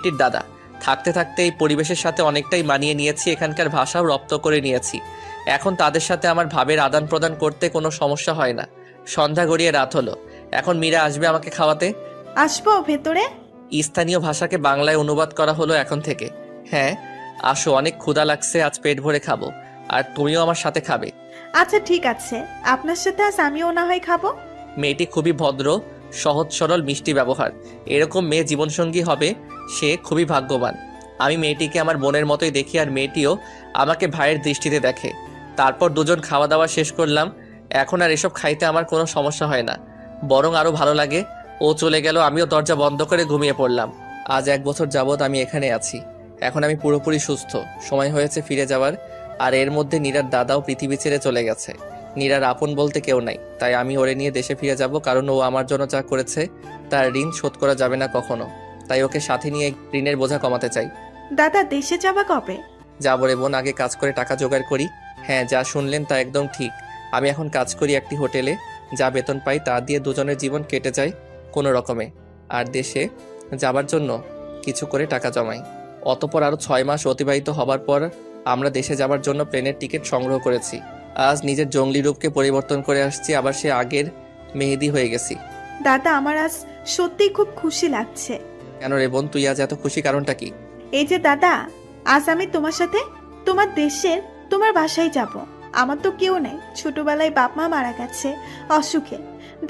মেয়েটির দাদা। থাকতে থাকতে এই পরিবেশের সাথে অনেকটাই মানিয়ে নিয়েছি, এখানকার ভাষাও রপ্ত করে নিয়েছি। এখন তাদের সাথে আমার ভাবের আদান প্রদান করতে কোনো সমস্যা হয় না। সন্ধ্যা গড়িয়ে রাত হলো, এখন মীরা আসবে আমাকে খাওয়াতে। আসবো ভেতরে? স্থানীয় ভাষাকে বাংলায় অনুবাদ করা হলো এখন থেকে। হ্যাঁ আসো, অনেক ক্ষুধা লাগছে, আজ পেট ভরে খাবো, আর তুমিও আমার সাথে খাবে। আচ্ছা ঠিক আছে, আপনার সাথে আজ আমিও না হয় খাবো। মেয়েটি খুবই ভদ্র, সহজ সরল, মিষ্টি ব্যবহার। এরকম মেয়ে জীবনসঙ্গী হবে সে খুবই ভাগ্যবান। আমি মেয়েটিকে আমার বোনের মতোই দেখি, আর মেয়েটিও আমাকে ভাইয়ের দৃষ্টিতে দেখে। তারপর দুজন খাওয়া দাওয়া শেষ করলাম। এখন আর এসব খাইতে আমার কোনো সমস্যা হয় না, বরং আরো ভালো লাগে। ও চলে গেল, আমিও দরজা বন্ধ করে ঘুমিয়ে পড়লাম। আজ 1 বছর যাবৎ আমি এখানে আছি। এখন আমি পুরোপুরি সুস্থ, সময় হয়েছে ফিরে যাওয়ার। আর এর মধ্যে নীরার দাদাও পৃথিবী ছেড়ে চলে গেছে। নীরার আপন বলতে কেউ নাই, তাই আমি ওরে নিয়ে দেশে ফিরে যাব, কারণ ও আমার জন্য যা করেছে তার ঋণ শোধ করা যাবে না কখনো। তাই ওকে সাথে নিয়ে ঋণের বোঝা কমাতে চাই। দাদা দেশে যাবা কবে? যাবো রে বোন, আগে কাজ করে টাকা জোগাড় করি। হ্যাঁ, যা শুনলেন তা একদম ঠিক। আমি এখন কাজ করি একটি হোটেলে, যা বেতন পাই তা দিয়ে দুজনের জীবন কেটে যায় কোনো রকমে। আর দেশে যাবার জন্য কিছু করে টাকা জমাই। অতপর আরো 6 মাস অতিবাহিত হবার পর আমরা দেশে যাবার জন্য প্লেনের টিকিট সংগ্রহ করেছি। আজ নিজের জঙ্গলি রূপকে পরিবর্তন করে আসছি, আবার সে আগের মেহেদি হয়ে গেছি। দাদা আমার আজ সত্যিই খুব খুশি লাগছে। কেন রে বোন, তুই আজ এত খুশি, কারণটা কি? এই যে দাদা, আজ আমি তোমার সাথে তোমার দেশের তোমার বাসায় যাব। আমার তো কেউ নেই, ছোটবেলায় বাপ মা মারা গেছে অসুখে।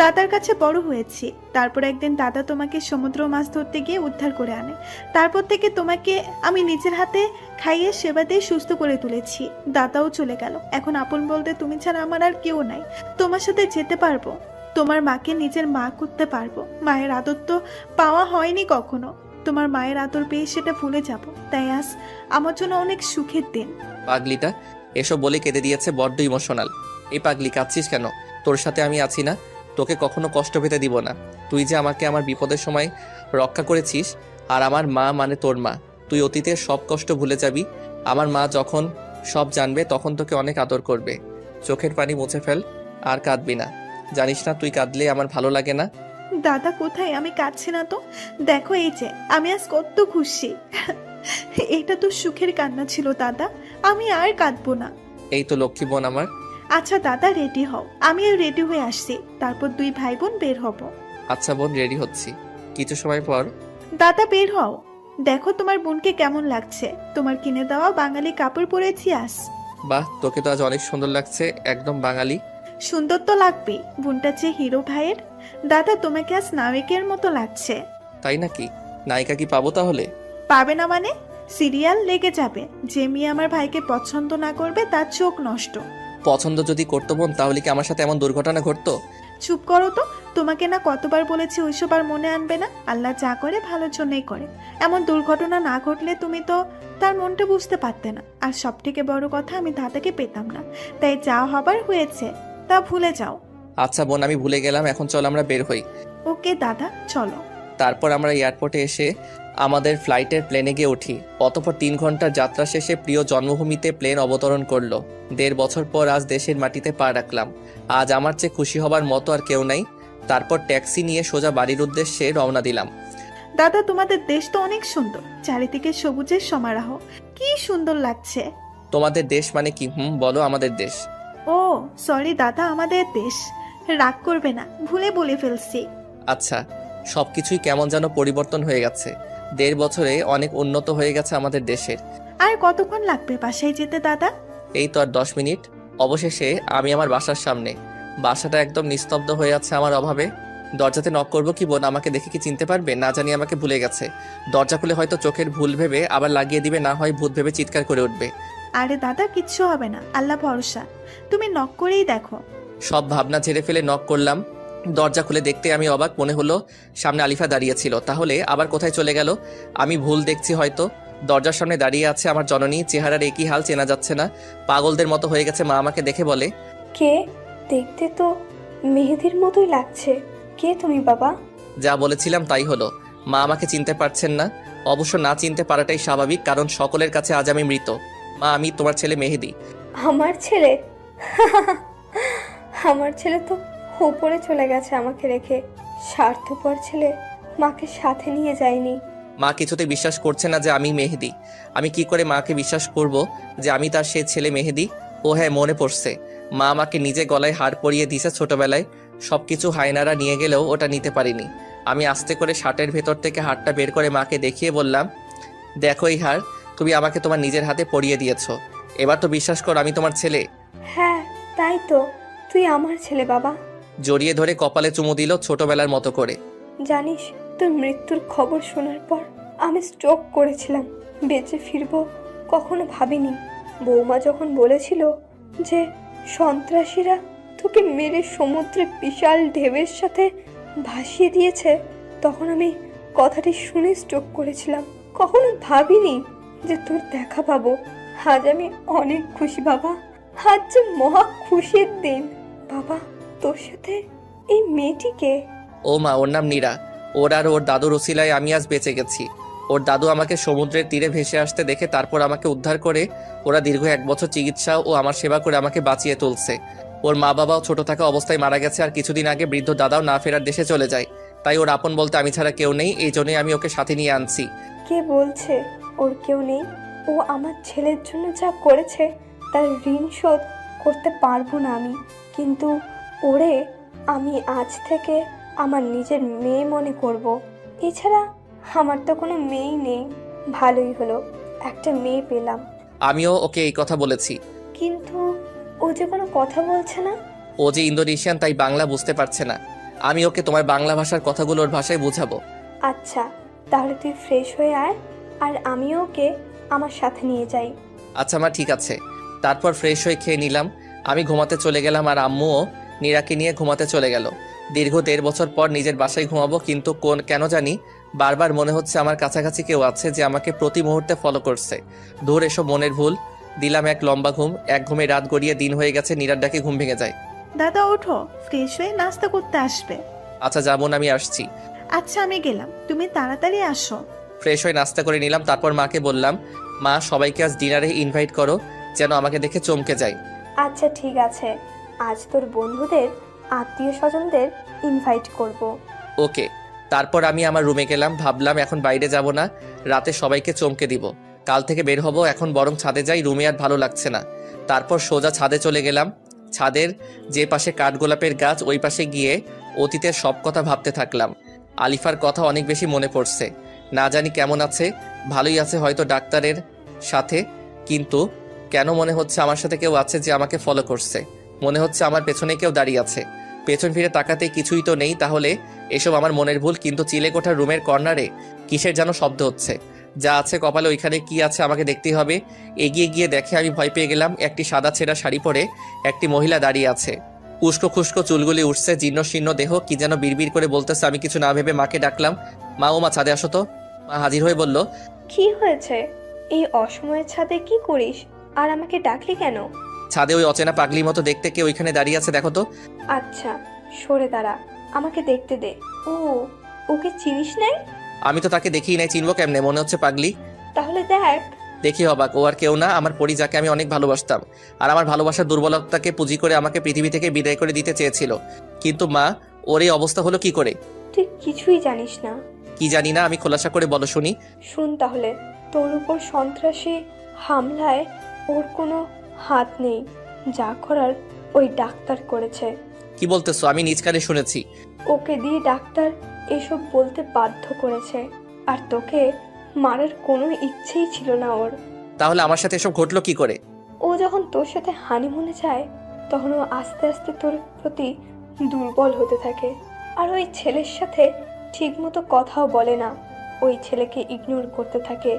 দাদার কাছে বড় হয়েছি। তারপর একদিন দাদা তোমাকে সমুদ্র মাছ ধরতে গিয়ে উদ্ধার করে আনে। তারপর থেকে তোমাকে আমি নিজের হাতে খাইয়ে সেবা দিয়ে সুস্থ করে তুলেছি। দাদাও চলে গেল, এখন আপন বলতে তুমি ছাড়া আমার আর কেউ নাই। তোমার সাথে যেতে পারবো, তোমার মাকে নিজের মা করতে পারবো। মায়ের আদর তো পাওয়া হয়নি কখনো, তোমার মায়ের আদর পেয়ে সেটা ভুলে যাব। তাই আজ আমার জন্য অনেক সুখের দিন। পাগলিটা এসব বলে কেঁদে দিয়েছে, বড্ড ইমোশনাল। এই পাগলি, কাঁদছিস কেন? তোর সাথে আমি আছি না, তোকে কখনো কষ্ট পেতে দিব না। তুই যে আমাকে আমার বিপদের সময় রক্ষা করেছিস, আর আমার মা মানে তোর মা। তুই অতীতের সব কষ্ট ভুলে যাবি। আমার মা যখন সব জানবে তখন তোকে অনেক আদর করবে। চোখের পানি মুছে ফেল, আর কাঁদবি না। জানিস না তুই কাঁদলে আমার ভালো লাগে না। দাদা কোথায়? আমি কাঁদছি না তো। দেখো এই যে আমি আজ কত খুশি। এটা তো সুখের কান্না ছিল দাদা, আমি আর কাঁদবো না। এই তো লক্ষ্মী বোন আমার। আচ্ছা দাদা রেডি হও, আমিও রেডি হয়ে আসছি, তারপর দুই ভাই বোন বের হব। আচ্ছা বোন, রেডি হচ্ছি কিছু সময় পর। দাদা বের হও, দেখো তোমার বোনকে কেমন লাগছে। তোমার কিনে দেওয়া বাঙালি কাপড় পরেছি আজ। বাহ, তোকে তো আজ অনেক সুন্দর লাগছে, একদম বাঙালি। সুন্দর তো লাগবে, বোনটা যে হিরো ভাইয়ের। দাদা তোমাকে আজ নায়কের মতো লাগছে। তাই নাকি? নায়িকা কি পাবো তাহলে? পাবে না মানে? সিরিয়াল লেগে যাবে। যে মেয়ে আমার ভাইকে পছন্দ না করবে তার চোখ নষ্ট। পছন্দ যদি করতো বোন, তাহলে কি আমার সাথে এমন দুর্ঘটনা ঘটতো? চুপ করো তো, তোমাকে না কতবার বলেছি ওইসব আর মনে আনবে না। আল্লাহ যা করে ভালোর জন্যই করে। এমন দুর্ঘটনা না ঘটলে তুমি তো তার মনটা বুঝতে পারতে না। আর সব থেকে বড় কথা, আমি দাদাকে পেতাম না, তাই যা হবার হয়েছে তা ভুলে যাও। আচ্ছা বোন, আমি ভুলে গেলাম, এখন চল আমরা বের হই। ওকে দাদা চলো। তারপর আমরা এয়ারপোর্টে এসে আমাদের ফ্লাইটের প্লেনে গিয়ে উঠি। অতঃপর 3 ঘন্টার যাত্রা শেষে প্রিয় জন্মভূমিতে প্লেন অবতরণ করলো। 1.5 বছর পর আজ দেশের মাটিতে পা রাখলাম। আজ আমার চেয়ে খুশি হবার মতো আর কেউ নাই। তারপর ট্যাক্সি নিয়ে সোজা বাড়ির উদ্দেশ্যে রওনা দিলাম। দাদা তোমাদের দেশ তো অনেক সুন্দর, চারিদিকে সবুজের সমারোহ, কি সুন্দর লাগছে। তোমাদের দেশ মানে কি? বলো, আমাদের দেশ। ও সরি দাদা, আমাদের দেশ। রাগ করবে না, ভুলে বলে ফেলছি। আচ্ছা, সবকিছুই কেমন যেন পরিবর্তন হয়ে গেছে। 1.5 বছরে অনেক উন্নত হয়ে গেছে আমাদের দেশের। আর কতক্ষণ লাগবে বাসায় যেতে দাদা? এই তো আর 10 মিনিট। অবশেষে আমি আমার বাসার সামনে। বাসাটা একদম নিস্তব্ধ হয়ে আছে আমার অভাবে। দরজাতে নক করবো কি বোন, আমাকে দেখে কি চিনতে পারবে? না জানি আমাকে ভুলে গেছে। দরজা খুলে হয়তো চোখের ভুল ভেবে আবার লাগিয়ে দিবে, না হয় ভূত ভেবে চিৎকার করে উঠবে। আরে দাদা কিচ্ছু হবে না, আল্লাহ ভরসা। তুমি নক করেই দেখো। সব ভাবনা ঝেড়ে ফেলে নক করলাম। দরজা খুলে দেখতে আমি অবাক, মনে হলো সামনে আলিফা দাঁড়িয়ে ছিল। তাহলে আবার কোথায় চলে গেল? আমি ভুল দেখছি হয়তো। দরজার সামনে দাঁড়িয়ে আছে আমার জননী, চেহারার একই হাল, চেনা যাচ্ছে না। পাগলদের মতো হয়ে গেছে। মা আমাকে দেখে বলে, কে? দেখতে তো মেহেদির মতোই লাগছে। কে তুমি বাবা? যা বলেছিলাম তাই হলো। মা আমাকে চিনতে পারছেন না। অবশ্য না চিনতে পারাটাই স্বাভাবিক, কারণ সকলের কাছে আজ আমি মৃত। মা, আমি তোমার ছেলে মেহেদি। আমার ছেলে? আমার ছেলে তো উপরে চলে গেছে আমাকে রেখে। স্বার্থপর ছেলে মাকে সাথে নিয়ে যায়নি। মা কিছুতে বিশ্বাস করছে না যে আমি মেহেদি। আমি কি করে মাকে বিশ্বাস করব যে আমি তার সে ছেলে মেহেদি? ও হ্যাঁ, মনে পড়ছে, মা আমাকে নিজে গলায় হার পরিয়ে দিয়েছে ছোটবেলায়। সবকিছু হায়নারা নিয়ে গেলেও ওটা নিতে পারিনি। আমি আস্তে করে শার্টের ভেতর থেকে হারটা বের করে মাকে দেখিয়ে বললাম, দেখো এই হার, তুমি আমাকে তোমার নিজের হাতে পরিয়ে দিয়েছো। এবার তো বিশ্বাস করো আমি তোমার ছেলে। হ্যাঁ, তাই তো, তুই আমার ছেলে বাবা। জড়িয়ে ধরে কপালে চুমু দিল ছোটবেলার মতো করে। জানিস, তোর মৃত্যুর খবর শোনার পর আমি স্ট্রোক করেছিলাম। বেঁচে ফিরবো কখনো ভাবিনি। বৌমা যখন বলেছিল যে সন্ত্রাসীরা তোকে মেরে সমুদ্রে বিশাল ঢেউয়ের সাথে ভাসিয়ে দিয়েছে, তখন আমি কথাটি শুনে স্ট্রোক করেছিলাম। কখনো ভাবিনি যে তোর দেখা পাবো। আজ আমি অনেক খুশি বাবা। আজ যে মহা খুশির দিন। বাবা, তোর সাথে এই মেয়েটিকে? ও মা, ওর নাম নীরা। ওর আর ওর দাদুর ওসিলায় আমি আজ বেঁচে গেছি। ওর দাদু আমাকে সমুদ্রের তীরে ভেসে আসতে দেখে তারপর আমাকে উদ্ধার করে ওরা দীর্ঘ 1 বছর চিকিৎসা ও আমার সেবা করে আমাকে বাঁচিয়ে তুলছে। ওর মা বাবাও ছোট থাকা অবস্থায় মারা গেছে, আর কিছুদিন আগে বৃদ্ধ দাদাও না ফেরার দেশে চলে যায়। তাই ওর আপন বলতে আমি ছাড়া কেউ নেই, এই জন্যই আমি ওকে সাথে নিয়ে আনছি। কে বলছে ওর কেউ নেই? ও আমার ছেলের জন্য যা করেছে তার ঋণ শোধ করতে পারবো না আমি। কিন্তু ওরে আমি আজ থেকে আমার নিজের মেয়ে মনে করব। এছাড়া আমার তো কোনো মেয়েই নেই। ভালোই হলো, একটা মেয়ে পেলাম। আমিও ওকে এই কথা বলেছি। কিন্তু ও যে কোনো কথা বলছে না। ও যে ইন্দোনেশিয়ান, তাই বাংলা বুঝতে পারছে না। আমি ওকে তোমার বাংলা ভাষার কথাগুলো ওর ভাষায় বুঝাবো। আচ্ছা, তাহলে তুই ফ্রেশ হয়ে আয়, আর আমিও ওকে আমার সাথে নিয়ে যাই। আচ্ছা মা, ঠিক আছে। তারপর ফ্রেশ হয়ে খেয়ে নিলাম। আমি ঘুমাতে চলে গেলাম, আর আম্মুও নীরাকে নিয়ে ঘুমাতে চলে গেল। দীর্ঘ 1.5 বছর পর নিজের বাসায় ঘুমাবো, কিন্তু কেন জানি বারবার মনে হচ্ছে আমার কাছাকাছি কেউ আছে যে আমাকে প্রতি মুহূর্তে ফলো করছে। দূর এসব মনের ভুল। দিলাম এক লম্বা ঘুম। এক ঘুমে রাত গড়িয়ে দিন হয়ে গেছে। নীরার ডাকে ঘুম ভেঙে যায়। দাদা ওঠো, ফ্রেশ হয়ে নাস্তা করতে আসবে। আচ্ছা যাবো, আমি আসছি। আচ্ছা আমি গেলাম, তুমি তাড়াতাড়ি আসো। ফ্রেশ হয়ে নাস্তা করে নিলাম। তারপর মাকে বললাম, মা সবাইকে আজ ডিনারে ইনভাইট করো, যেন আমাকে দেখে চমকে যায়। আচ্ছা ঠিক আছে, আজ তোর বন্ধুদের, আত্মীয় স্বজনদের ইনভাইট করব। ওকে। তারপর আমি আমার রুমে গেলাম। ভাবলাম এখন বাইরে যাব না, রাতে সবাইকে চমকে দিব। কাল থেকে বের হব, এখন বরং ছাদে যাই, রুমে আর ভালো লাগছে না। তারপর সোজা ছাদে চলে গেলাম। ছাদের যে পাশে কাঠগোলাপের গাছ, ওই পাশে গিয়ে অতীতের সব কথা ভাবতে থাকলাম। আলিফার কথা অনেক বেশি মনে পড়ছে। না জানি কেমন আছে, ভালোই আছে হয়তো ডাক্তারের সাথে। কিন্তু কেন মনে হচ্ছে আমার সাথে কেউ আছে যে আমাকে ফলো করছে। মনে হচ্ছে আমার পেছনে কেউ দাঁড়িয়ে আছে। পেছন ফিরে তাকাতে কিছুই তো নেই, তাহলে এসব আমার মনের ভুল। কিন্তু চিলেকোঠার রুমের কর্নারে কিসের যেন শব্দ হচ্ছে। যা আছে কপালে, ওইখানে কি আছে আমাকে দেখতেই হবে। এগিয়ে গিয়ে দেখে আমি ভয় পেয়ে গেলাম। একটি সাদা ছেঁড়া শাড়ি পরে একটি মহিলা দাঁড়িয়ে আছে। উস্কো খুস্কো চুলগুলি উঠছে, জীর্ণ শীর্ণ দেহ, কি যেন বিড়বিড় করে বলতেছে। আমি কিছু না ভেবে মাকে ডাকলাম, মা ও মা ছাদে আসো তো। মা হাজির হয়ে বলল, কি হয়েছে? এই অসময়ের ছাদে কি করিস? আর আমাকে ডাকলি কেন? ছাদে ওই অচেনা পাগলির মতো দেখতে কে ওইখানে দাঁড়িয়ে আছে দেখো তো। আচ্ছা সরে দাঁড়া, আমাকে দেখতে দে। ও, ওকে চিনিস নাই? আমি তো তাকে দেখিই নাই, চিনবো কেমনে? মনে হচ্ছে পাগলি। তাহলে দেখ। দেখি অবাক, ও আর কেউ না, আমার পরি, যাকে আমি অনেক ভালোবাসতাম। আর আমার ভালোবাসার দুর্বলতাকে পুঁজি করে আমাকে পৃথিবী থেকে বিদায় করে দিতে চেয়েছিল। কিন্তু মা, ওর এই অবস্থা হলো কি করে? তুই কিছুই জানিস না। কি জানি না, আমি খোলাসা করে বলো শুনি। শুন তাহলে, তোর উপর সন্ত্রাসী হামলায় ওর কোনো হাত নেই। যা করার ওই ডাক্তার করেছে। কি বলতেছো? আমি নিজ কানে শুনেছি। ওকে দিয়ে ডাক্তার এসব বলতে বাধ্য করেছে। আর তোকে মারার কোনো ইচ্ছেই ছিল না ওর। তাহলে আমার সাথে এসব ঘটলো কি করে? ও যখন তোর সাথে হানিমুনে যায়, তখন ও আস্তে আস্তে তোর প্রতি দুর্বল হতে থাকে। আর ওই ছেলের সাথে ঠিকমতো কথাও বলে না, ওই ছেলেকে ইগনোর করতে থাকে।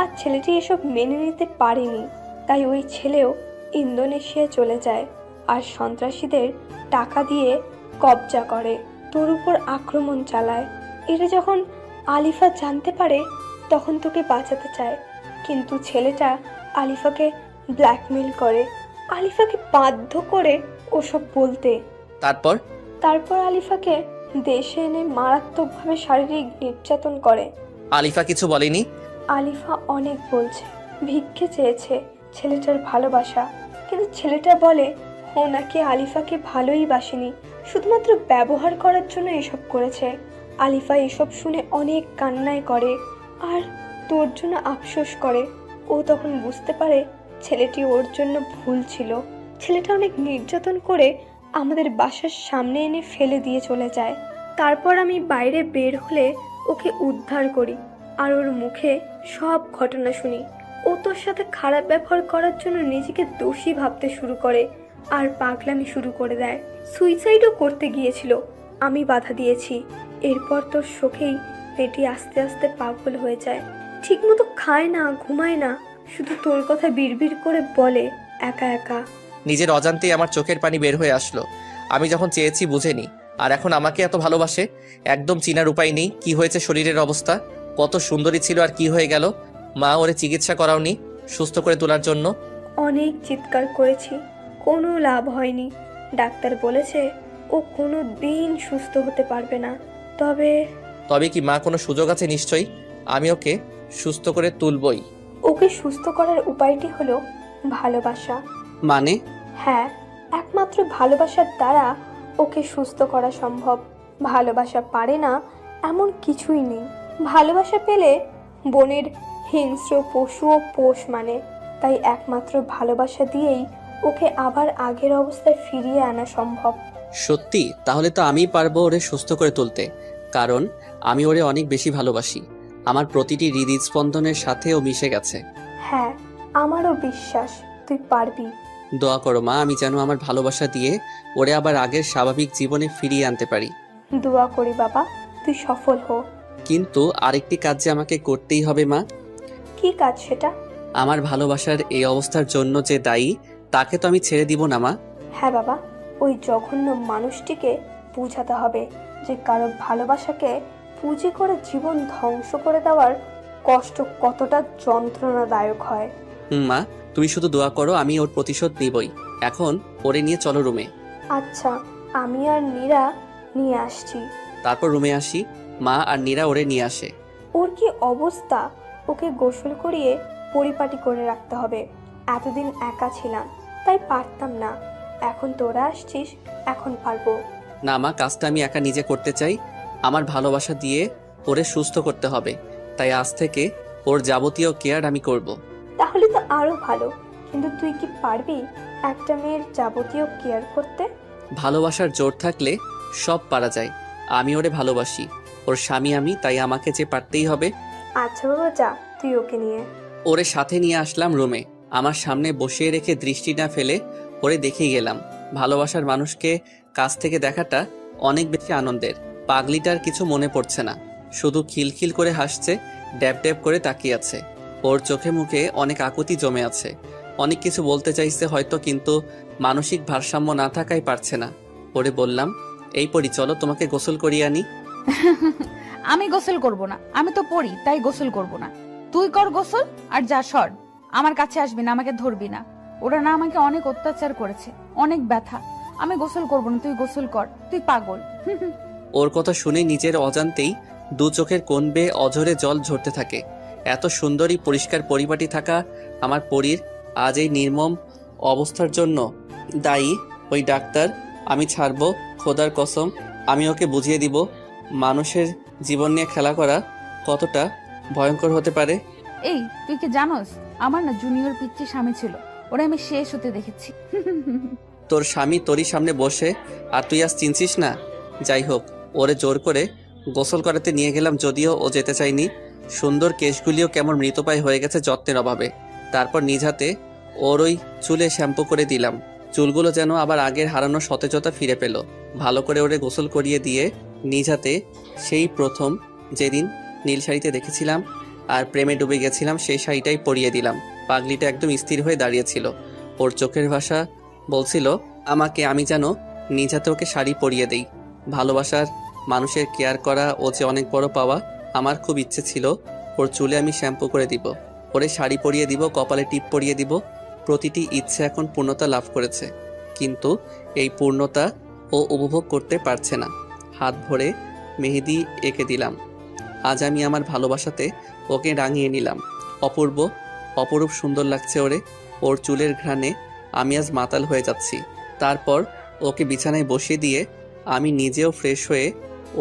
আর ছেলেটি এসব মেনে নিতে পারেনি, তাই ওই ছেলেও ইন্দোনেশিয়া চলে যায় আর সন্ত্রাসীদের টাকা দিয়ে কবজা করে, তোর উপর আক্রমণ চালায়। এটা যখন আলিফা জানতে পারে, তখন তোকে বাঁচাতে চায়। কিন্তু ছেলেটা আলিফাকে ব্ল্যাকমেল করে, আলিফাকে বাধ্য করে ওসব বলতে। তারপর আলিফাকে দেশে এনে মারাত্মকভাবে শারীরিক নির্যাতন করে। আলিফা কিছু বলেনি? আলিফা অনেক বলছে, ভিক্ষে চেয়েছে ছেলেটার ভালোবাসা, কিন্তু ছেলেটা বলে ও নাকি আলিফাকে ভালোই বাসেনি, শুধুমাত্র ব্যবহার করার জন্য এসব করেছে। আলিফা এসব শুনে অনেক কান্নায় করে, আর তোর জন্য আফসোস করে। ও তখন বুঝতে পারে ছেলেটি ওর জন্য ভুল ছিল। ছেলেটা অনেক নির্যাতন করে আমাদের বাসার সামনে এনে ফেলে দিয়ে চলে যায়। তারপর আমি বাইরে বের হলে ওকে উদ্ধার করি আর ওর মুখে সব ঘটনা শুনি। ও তোর সাথে খারাপ ব্যবহার করার জন্য নিজেকে দোষী ভাবতে শুরু করে আর পাগলামি শুরু করে দেয়। সুইসাইডও করতে গিয়েছিল, আমি বাধা দিয়েছি। এরপর তোর শোকেই মেয়েটি আস্তে আস্তে পাগল হয়ে যায়। ঠিকমতো খায় না, ঘুমায় না, শুধু তোর কথা বিড়বিড় করে বলে একা একা। নিজের অজান্তেই আমার চোখের পানি বের হয়ে আসলো। আমি যখন চেয়েছি বুঝেনি, আর এখন আমাকে এত ভালোবাসে। একদম চিনার উপায় নেই কি হয়েছে শরীরের অবস্থা। কত সুন্দরী ছিল আর কি হয়ে গেল। মা ওরে চিকিৎসা করাওনি সুস্থ করে তোলার জন্য? অনেক চিৎকার করেছি, কোনো লাভ হয়নি। ডাক্তার বলেছে ও কোনো দিন সুস্থ হতে পারবে না। তবে কি মা, কোনো সুযোগ আছে নিশ্চয়ই? আমি ওকে সুস্থ করে তুলবই। ওকে সুস্থ করার উপায়টি হলো ভালোবাসা। মানে? হ্যাঁ, একমাত্র ভালোবাসার দ্বারা ওকে সুস্থ করা সম্ভব। ভালোবাসা পারে না এমন কিছুই নেই। ভালোবাসা পেলে বনের হিংস্র পশুও পোষ মানে। তাই একমাত্র ভালোবাসা দিয়েই ওকে আবার আগের অবস্থায় ফিরিয়ে আনা সম্ভব। সত্যি? তাহলে তো আমিই পারবো ওরে সুস্থ করে তুলতে, কারণ আমি ওরে অনেক বেশি ভালোবাসি। আমার প্রতিটি হৃদস্পন্দনের সাথে ও মিশে গেছে। হ্যাঁ, আমারও বিশ্বাস তুই পারবি। দোয়া করো মা, আমি যেন আমার ভালোবাসা দিয়ে ওরে আবার আগের স্বাভাবিক জীবনে ফিরিয়ে আনতে পারি। দোয়া করি বাবা, তুই সফল হো। কিন্তু আরেকটি কাজ যে আমাকে করতেই হবে মা। কি কাজ সেটা? আমার ভালোবাসার এই অবস্থার জন্য যে দায়ী, তাকে তো আমি ছেড়ে দিব না মা। হ্যাঁ বাবা, ওই জঘন্য মানুষটিকে বুঝাতে হবে যে কারো ভালোবাসাকে পুঁজি করে জীবন ধ্বংস করে দেওয়ার কষ্ট কতটা যন্ত্রণাদায়ক হয়। মা, তুমি শুধু দোয়া করো, আমি ওর প্রতিশোধ নিবই। এখন ওরে নিয়ে চলো রুমে। আচ্ছা, আমি আর নীরা নিয়ে আসছি। তারপর রুমে আসি, মা আর নীরা ওরে নিয়ে আসে। ওর কি অবস্থা! ওকে গোসল করিয়ে পরিপাটি করে রাখতে হবে। এতদিন একা ছিলাম তাই পারতাম না, এখন তোরা আসছিস, এখন পারবো। না মা, কাজটা আমি একা নিজে করতে চাই। আমার ভালোবাসা দিয়ে ওরে সুস্থ করতে হবে, তাই আজ থেকে ওর যাবতীয় কেয়ার আমি করব। তাহলে তো আরো ভালো, কিন্তু তুই কি পারবি একটা মেয়ের যাবতীয় কেয়ার করতে? ভালোবাসার জোর থাকলে সব পারা যায়। আমি ওরে ভালোবাসি, ওর স্বামী আমি, তাই আমাকে যে পারতেই হবে। আচ্ছা বাবা, যা তুই ওকে নিয়ে। ওরে সাথে নিয়ে আসলাম রুমে। আমার সামনে বসিয়ে রেখে দৃষ্টি না ফেলে ওরে দেখেই গেলাম। ভালোবাসার মানুষকে কাছ থেকে দেখাটা অনেক বেশি আনন্দের। পাগলিটার কিছু মনে পড়ছে না, শুধু খিলখিল করে হাসছে, ড্যাব ড্যাব করে তাকিয়ে আছে। ওর চোখে মুখে অনেক আকুতি জমে আছে। অনেক কিছু বলতে চাইছে হয়তো, কিন্তু মানসিক ভারসাম্য না থাকায় পারছে না। ওরে বললাম, এই পরি চলো তোমাকে গোসল করিয়ে আনি। আমি গোসল করব না, আমি তো পড়ি তাই গোসল করব না। তুই কর গোসল আর যা সর। আমার কাছে আসবি না, আমাকে ধরবি না। ওরা না আমাকে অনেক অত্যাচার করেছে, অনেক ব্যথা। আমি গোসল করব না, তুই গোসল কর, তুই পাগল। ওর কথা শুনে নিজের অজান্তেই দু চোখের কোণ বেয়ে অঝরে জল ঝরতে থাকে। এত সুন্দরী পরিষ্কার পরিপাটি থাকা আমার পরীর আজ এই নির্মম অবস্থার জন্য দায়ী ওই ডাক্তার। আমি ছাড়বো, খোদার কসম। আমি ওকে বুঝিয়ে দিব মানুষের জীবন নিয়ে খেলা করা কতটা ভয়ঙ্কর হতে পারে। এই তুই কি জানোস, আমার না জুনিয়র পিচ্চি স্বামী ছিল, ওরা আমি শেষ হতে দেখেছি। তোর স্বামী তোরই সামনে বসে আর তুই আজ চিনছিস না? যাই হোক, ওরে জোর করে গোসল করাতে নিয়ে গেলাম, যদিও ও যেতে চায়নি। সুন্দর কেশগুলিও কেমন মৃতপ্রায় হয়ে গেছে যত্নের অভাবে। তারপর নিজ হাতে ওর ওই চুলে শ্যাম্পু করে দিলাম। চুলগুলো যেন আবার আগের হারানো সতেজতা ফিরে পেল। ভালো করে ওরে গোসল করিয়ে দিয়ে নিজ হাতে সেই প্রথম যেদিন নীল শাড়িতে দেখেছিলাম আর প্রেমে ডুবে গেছিলাম সেই শাড়িটাই পরিয়ে দিলাম। পাগলিটা একদম স্থির হয়ে দাঁড়িয়েছিল। ওর চোখের ভাষা বলছিল আমাকে আমি যেন নিজ হাতে ওকে শাড়ি পরিয়ে দেই। ভালোবাসার মানুষের কেয়ার করা ও যে অনেক বড় পাওয়া। আমার খুব ইচ্ছে ছিল ওর চুলে আমি শ্যাম্পু করে দিব, ওরে শাড়ি পরিয়ে দিব, কপালে টিপ পরিয়ে দিব। প্রতিটি ইচ্ছে এখন পূর্ণতা লাভ করেছে, কিন্তু এই পূর্ণতা ও উপভোগ করতে পারছে না। হাত ভরে মেহেদি এঁকে দিলাম। আজ আমি আমার ভালোবাসাতে ওকে রাঙিয়ে নিলাম। অপরূপ সুন্দর লাগছে ওরে। ওর চুলের ঘ্রাণে আমি আজ মাতাল হয়ে যাচ্ছি। তারপর ওকে বিছানায় বসিয়ে দিয়ে আমি নিজেও ফ্রেশ হয়ে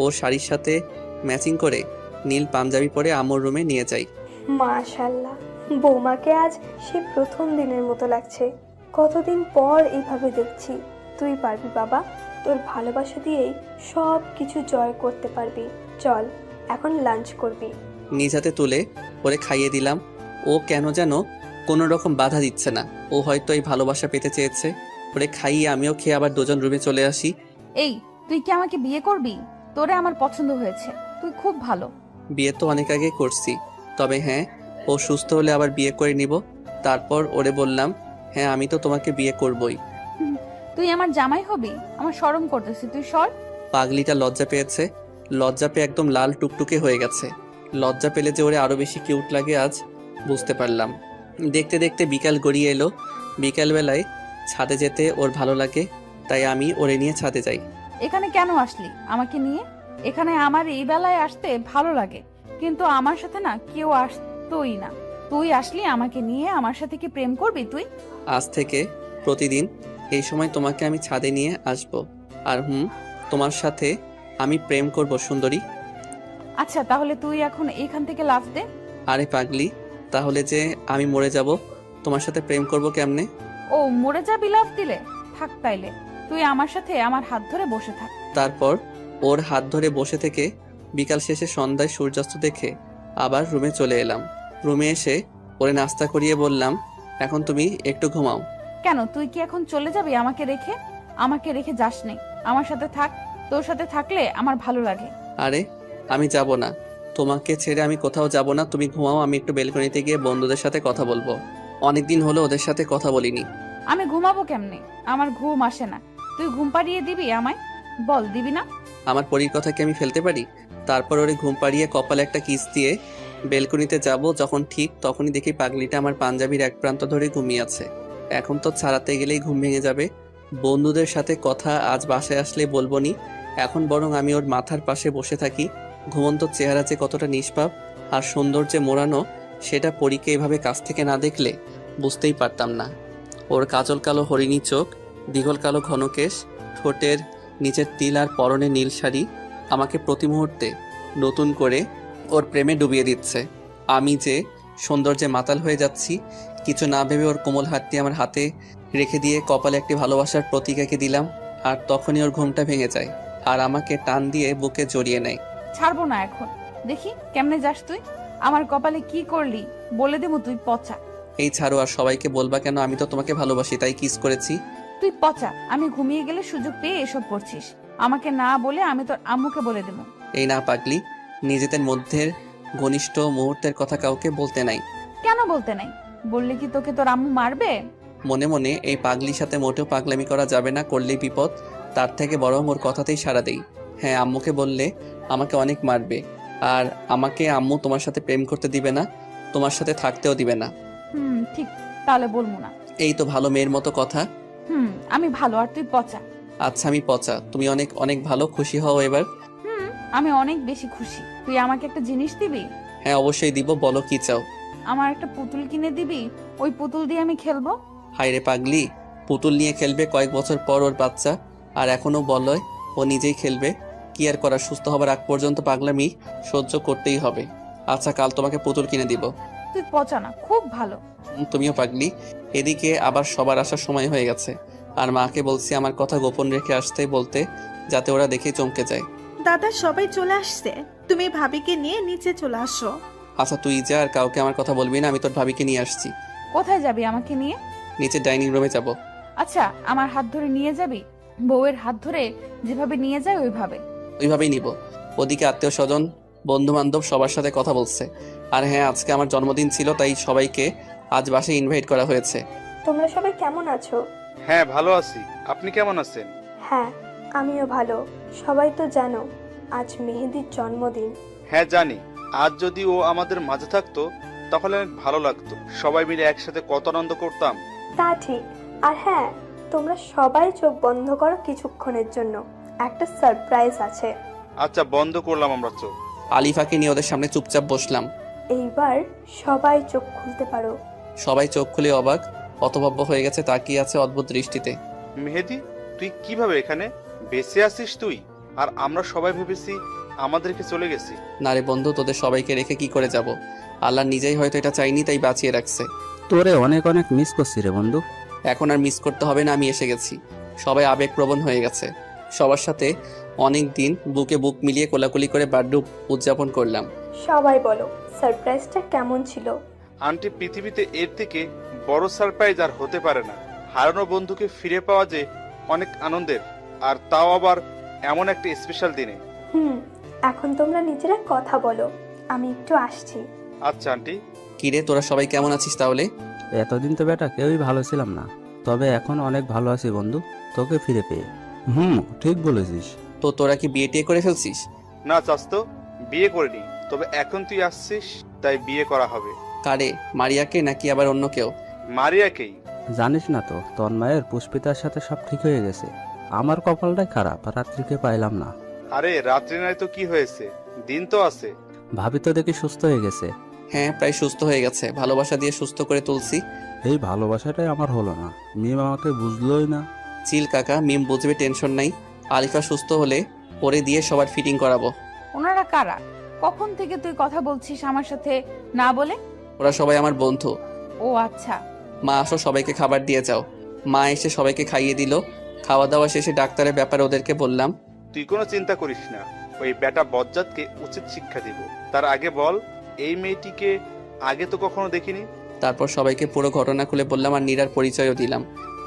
ওর শাড়ির সাথে ম্যাচিং করে নীল পাঞ্জাবি পরে আম্মুর রুমে নিয়ে যাই। মাশাল্লাহ, বৌমাকে আজ সে প্রথম দিনের মতো লাগছে। কতদিন পর এইভাবে দেখছি। তুই পারবি বাবা, তোর ভালোবাসা দিয়েই সব কিছু জয় করতে পারবি। চল, এখন লাঞ্চ করবি। নিজ হাতে তুলে ওরে খাইয়ে দিলাম। ও কেন যেন কোনো রকম বাধা দিচ্ছে না। ও হয়তো এই ভালোবাসা পেতে চেয়েছে। ওরে খাইয়ে আমিও খেয়ে আবার দুজন রুমে চলে আসি। এই, তুই কি আমাকে বিয়ে করবি? তোরে আমার পছন্দ হয়েছে, তুই খুব ভালো। বিয়ে তো অনেক আগে করছি, তবে হ্যাঁ, ও সুস্থ হলে আবার বিয়ে করে নিব। তারপর ওরে বললাম, হ্যাঁ আমি তো তোমাকে বিয়ে করবই। তুই আমার জামাই হবি? আমার শরম করতেছি, তুই সর। পাগলিটা লজ্জা পেয়েছে। লজ্জা পেয়ে একদম লাল টুকটুকে হয়ে গেছে। লজ্জা পেলে যে ওরে আরো বেশি কিউট লাগে আজ বুঝতে পারলাম। দেখতে দেখতে বিকাল গড়িয়ে এলো। বিকালবেলায় ছাদে যেতে ওর ভালো লাগে, তাই আমি ওরে নিয়ে ছাদে যাই। এখানে কেন আসলি আমাকে নিয়ে? এখানে আমার এই বেলায় আসতে ভালো লাগে, কিন্তু আমার সাথে না কেউ আসতোই না। তুই আসলি আমাকে নিয়ে, আমার সাথে কি প্রেম করবি তুই? আজ থেকে প্রতিদিন এই সময় তোমাকে আমি ছাদে নিয়ে আসব। আর তোমার সাথে আমি প্রেম করব সুন্দরী। আচ্ছা, তাহলে তুই এখন এখান থেকে লাফ দে। আরে পাগলি, তাহলে যে আমি মরে যাব, তোমার সাথে প্রেম করব কেমনে? ও, মরে যাবি লাফ দিলে? থাক তাইলে, তুই আমার সাথে আমার হাত ধরে বসে থাক। তারপর ওর হাত ধরে বসে থেকে বিকাল শেষে সন্ধ্যায় সূর্যাস্ত দেখে আবার রুমে চলে এলাম। রুমে এসে ওরে নাস্তা করিয়ে বললাম, এখন তুমি একটু ঘুমাও। কেন, তুই কি এখন চলে যাবি আমাকে রেখে? আমাকে রেখে যাস নেই, আমার সাথে থাক। তোর সাথে থাকলে আমার ভালো লাগে। আরে আমি যাব না, তোমাকে ছেড়ে আমি কোথাও যাব না। তুমি ঘুমাও, আমি একটু বেলকনিতে গিয়ে বন্ধুদের সাথে কথা বলবো। অনেকদিন হলো ওদের সাথে কথা বলিনি। আমি ঘুমাবো কেমনে? আমার ঘুম আসে না। তুই ঘুম পাড়িয়ে দিবি আমায়? বল, দিবি না? আমার পরীর কথা কি আমি ফেলতে পারি? তারপর ওরে ঘুম পাড়িয়ে কপালে একটা কিস দিয়ে বেলকনিতে যাব। যখন ঠিক তখনই দেখি পাগলিটা আমার পাঞ্জাবির এক প্রান্ত ধরে ঘুমিয়ে আছে। এখন তো ছাড়াতে গেলেই ঘুম ভেঙে যাবে। বন্ধুদের সাথে কথা আজ বাসায় আসলে বলবো নি, এখন বরং আমি ওর মাথার পাশে বসে থাকি। ঘুমন্ত চেহারা যে কতটা নিষ্পাপ আর সৌন্দর্যে মোড়ানো, সেটা পরীকে এভাবে কাছ থেকে না দেখলে বুঝতেই পারতাম না। ওর কাজল কালো হরিণী চোখ, দীঘল কালো ঘন কেশ, ঠোঁটের নিচের তিল আর পরনে নীল শাড়ি আমাকে প্রতি মুহূর্তে নতুন করে ওর প্রেমে ডুবিয়ে দিচ্ছে। আমি যে সৌন্দর্যে মাতাল হয়ে যাচ্ছি। কিছু না ভেবে ওর কোমল হাতটি আমার হাতে রেখে দিয়ে কপালে একটি ভালোবাসার প্রতীক এঁকে দিলাম। আর তখনই ওর ঘুমটা ভেঙে যায় আর আমাকে টান দিয়ে বুকে জড়িয়ে নেয়। ছাড়বো না এখন, দেখি কেমনে যাস তুই। আমার কপালে কি করলি বলে দেবো, তুই পচা। এই ছাড়ো, আর সবাইকে বলবা কেন? আমি তো তোমাকে ভালোবাসি, তাই কিস করেছি। তুই পচা। আমি ঘুমিয়ে গেলে সুযোগ পেয়ে এসব করছিস। আমাকে না বলে আমি তোর আম্মুকে বলে দেবো। এই না পাগলি, নিজেদের মধ্যে ঘনিষ্ঠ মুহূর্তের কথা কাউকে বলতে নাই। কেন বলতে নাই? বললে কি তোকে তোর আম্মু মারবে? মনে মনে এই পাগলির সাথে মোটেও পাগলামি করা যাবে না, করলেই বিপদ। তার থেকে বরং ওর কথাতেই সাড়া দেই। হ্যাঁ, আম্মুকে বললে আমাকে অনেক মারবে। আর আমাকে আম্মু তোমার সাথে প্রেম করতে দিবে না, তোমার সাথে থাকতেও দিবে না। ঠিক, তাহলে বলবো না। এই তো ভালো মেয়ের মতো কথা। আমি ভালো আর তুই পচা। আচ্ছা আমি পচা, তুমি অনেক অনেক ভালো, খুশি হও এবার। আমি অনেক বেশি খুশি। তুই আমাকে একটা জিনিস দিবি? হ্যাঁ অবশ্যই দিব, বলো কি চাও। আমার একটা পুতুল কিনে দিবি? ওই পুতুল দিয়ে আমি খেলবো। হায় রে পাগলি, পুতুল নিয়ে খেলবে কয়েক বছর পর ওর বাচ্চা, আর এখনো বলো ও নিজেই খেলবে। কি আর করা, সুস্থ হবার আগ পর্যন্ত পাগলামি সহ্য করতেই হবে। আচ্ছা কাল তোমাকে পুতুল কিনে দিব। তুই পচা না, খুব ভালো। তুমিও পাগলি। এদিকে আবার সবার আসার সময় হয়ে গেছে, আর মাকে বলছি আমার কথা গোপন রেখে আসতে বলতে, যাতে ওরা দেখে চমকে যায়। দাদা সবাই চলে আসছে, তুমি ভাবিকে নিয়ে নিচে চলে আসো। আচ্ছা তুই যা, আর কাউকে আমার কথা বলবি না, আমি তোর ভাবিকে নিয়ে আসছি। কোথায় যাবি আমাকে নিয়ে? নিচে ডাইনিং রুমে যাব। আচ্ছা, আমার হাত ধরে নিয়ে যাবি? বউয়ের হাত ধরে যেভাবে নিয়ে যায় ওইভাবে? ওইভাবেই নিব। ওদিকে আত্মীয় স্বজন, বন্ধু বান্ধব সবার সাথে কথা বলছে। আর হ্যাঁ, আজকে আমার জন্মদিন ছিল, তাই সবাইকে আজ বাসায় ইনভাইট করা হয়েছে। তোমরা সবাই কেমন আছো? হ্যাঁ ভালো আছি, আপনি কেমন আছেন? হ্যাঁ, আমিও ভালো। সবাই তো জানো আজ মেহেদির জন্মদিন। হ্যাঁ জানি, আজ যদি ও আমাদের মাঝে থাকতো তাহলে অনেক ভালো লাগতো। সবাই মিলে একসাথে কত আনন্দ করতাম। তা ঠিক। আর হ্যাঁ, তোমরা সবাই চোখ বন্ধ করো কিছুক্ষণের জন্য, একটা সারপ্রাইজ আছে। আচ্ছা বন্ধ করলাম আমরা চোখ। আলিফাকে নিয়ে ওদের সামনে চুপচাপ বসলাম। এইবার সবাই চোখ খুলতে পারো। সবাই চোখ খুলে অবাক হতভম্ব হয়ে গেছে, তাকিয়ে আছে অদ্ভুত দৃষ্টিতে। মেহেদি, তুই কিভাবে এখানে বেঁচে আছিস তুই? আর আমরা সবাই ভেবেছি আমাদেরকে চলে গেছি। না রে বন্ধু, তোদের সবাইকে রেখে কি করে যাব? আল্লাহ নিজেই হয়তো এটা চাইনি, তাই বাঁচিয়ে রাখছে। তোরে অনেক অনেক মিস করছি রে বন্ধু। এখন আর মিস করতে হবে না, আমি এসে গেছি। সবাই আবেগপ্রবণ হয়ে গেছে। সবার সাথে অনেক দিন বুকে বুক মিলিয়ে কোলাকুলি করে বার্থডে উদযাপন করলাম। সবাই বলো সারপ্রাইজটা কেমন ছিল? আন্টি, পৃথিবীতে এর থেকে বড় সারপ্রাইজ আর হতে পারে না। হারানো বন্ধুকে ফিরে পাওয়া যে অনেক আনন্দের, আর তাও আবার এমন একটা স্পেশাল দিনে। এখন তোমরা নিজেরা কথা বলো, আমি একটু আসছি। আচ্ছা আন্টি। কিরে, তোরা সবাই কেমন আছিস তাহলে? এতদিন তো বেটা কেউই ভালো ছিলাম না, তবে এখন অনেক ভালো আছি বন্ধু, তোকে ফিরে পেয়ে। ঠিক বলেছিস। তো তোরা কি বিয়ে টিয়ে করে ফেলছিস? না চাস্তো, বিয়ে করিনি, তবে এখন তুই আসছিস তাই বিয়ে করা হবে। কারে, মারিয়াকে নাকি আবার অন্য কেউ? মারিয়াকেই। জানিস না তো, তন্ময়ের পুষ্পিতার সাথে সব ঠিক হয়ে গেছে। আমার কপালটাই খারাপ, রাত্রিকে পাইলাম না। আরে রাত্রি নয় তো কি হয়েছে, দিন তো আছে। ভাবি তো দেখি সুস্থ হয়ে গেছে। হ্যাঁ, প্রায় সুস্থ হয়ে গেছে, ভালোবাসা দিয়ে সুস্থ করে তুলছি। এই ভালোবাসাটাই আমার হলো না, মিম আমাকে বুঝলোই না। চিল কাকা, মিম বুঝবে, টেনশন নাই। আলিফা সুস্থ হলে পরে দিয়ে সবার ফিটিং করাবো। ওনারা কারা? কখন থেকে তুই কথা বলছিস আমার সাথে না বলে? ওরা সবাই আমার বন্ধু। ও আচ্ছা। মা আসো, সবাইকে খাবার দিয়ে যাও। মা এসে সবাইকে খাইয়ে দিল। খাওয়া দাওয়া শেষে ডাক্তারের ব্যাপারে ওদেরকে বললাম। তুই কোনো চিন্তা করিস না, ওই বেটা বজ্জাতকে উচিত শিক্ষা দিব। তার আগে বল, এই মেয়েটিকে আগে তো কখনো দেখিনি। তারপর সবাইকে পুরো ঘটনা খুলে বললাম আর নীরার পরিচয়ও দিলাম।